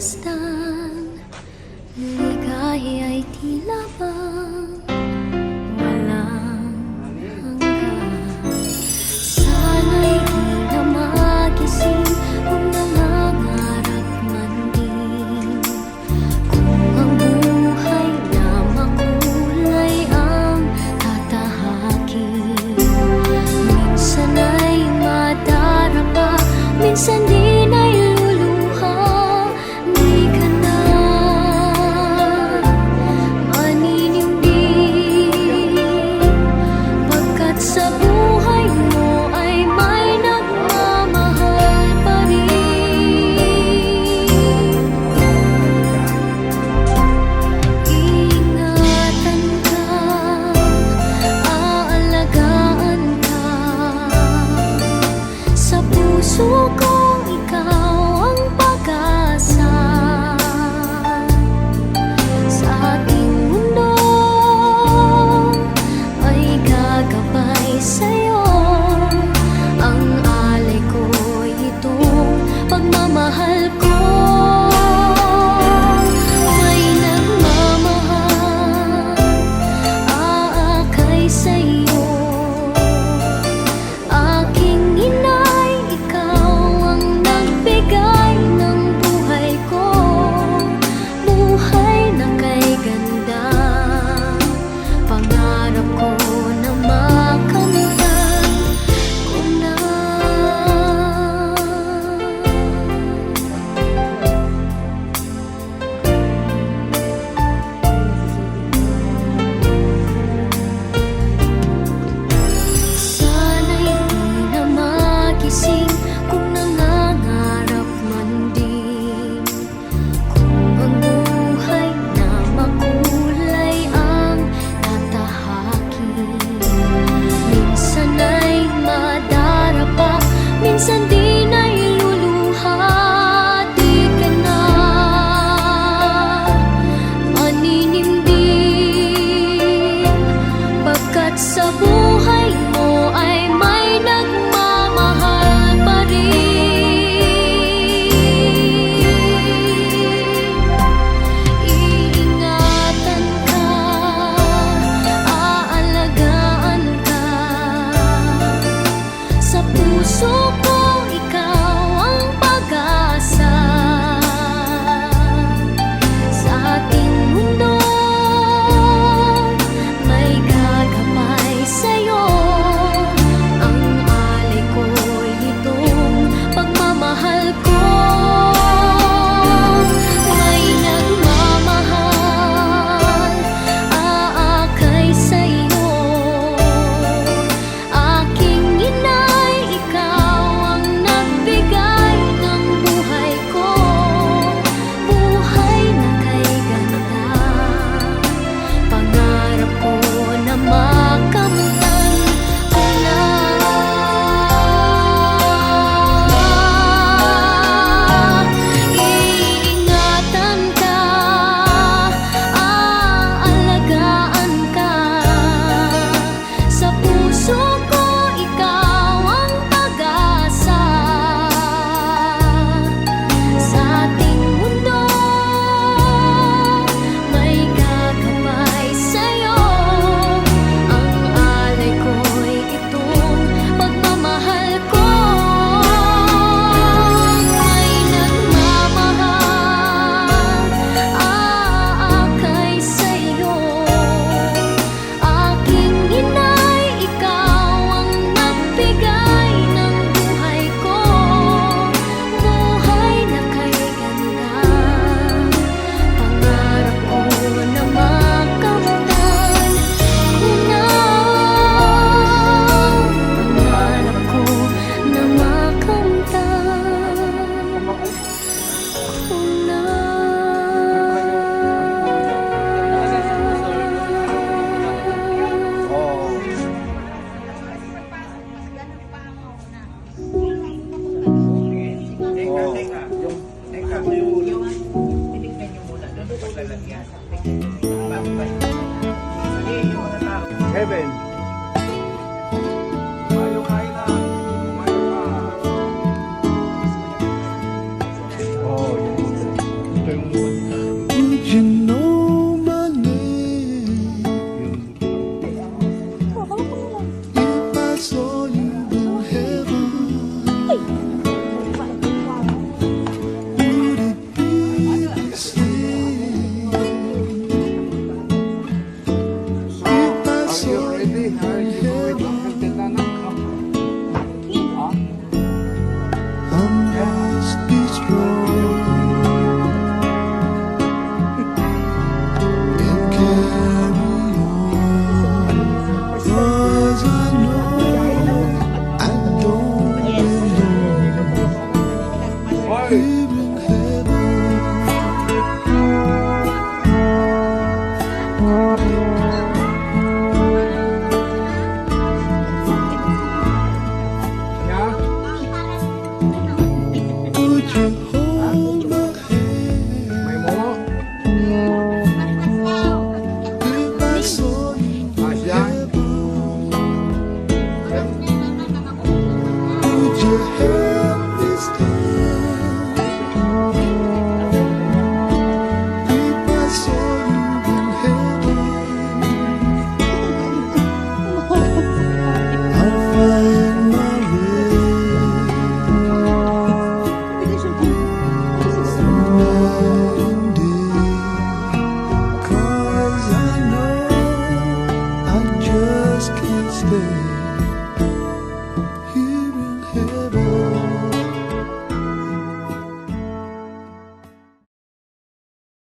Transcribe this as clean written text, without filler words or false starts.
pagmasdan, ligaya'y tila bang walang hanggan. Sana'y di na magising kung nangangarap man din, kung ang buhay na makulay ang tatahakin. Minsan ay madarapa, minsan din ay luluha. Di ka na maninindig, pagkat sa buhay mo ay may nagmamahal pa rin. Iingatan ka, aalagaan ka, sa puso kong ikaw ang pag-asa. Sa ating mundo ay gagabay sa'yo, ang alay ko'y itong pagmamahal ko. May nagmamahal, aakay sa'yo. Aking inay, ikaw ang nagbigay ng buhay ko, buhay na kay ganda. Pangarap ko na makamtan ko na. Sana'y di na magising kung nangangarap man din, kung ang buhay na makulay ang tatahakin. Minsan ay madarapa, minsan din ay luluha. Di ka na maninindig, pagkat sa buhay mo ay may nagmamahal pa rin. Iingatan ka, aalagaan ka, sa puso ko ikaw ang pag-asa. Sa ating mundo may gagabay sa'yo, ang alay ko'y itong pagmamahal ko. May nagmamahal, aakay sa'yo. Aking inay, ikaw ang nagbigay ng buhay ko, buhay na kay ganda. Pangarap ko na makamtan ko na. Iingatan ka, aalagaan ka, sa puso ko ikaw ang pag-asa. Sa ating mundo may gagabay sa'yo, ang alay ko'y itong pagmamahal ko. May nagmamahal, aakay sa'yo. Aking inay, ikaw ang nagbigay ng buhay ko, buhay na kay ganda. Pangarap ko na makamtan ko na. Pangarap ko na makamtan ko na. Heaven. Oh, yun. Lord.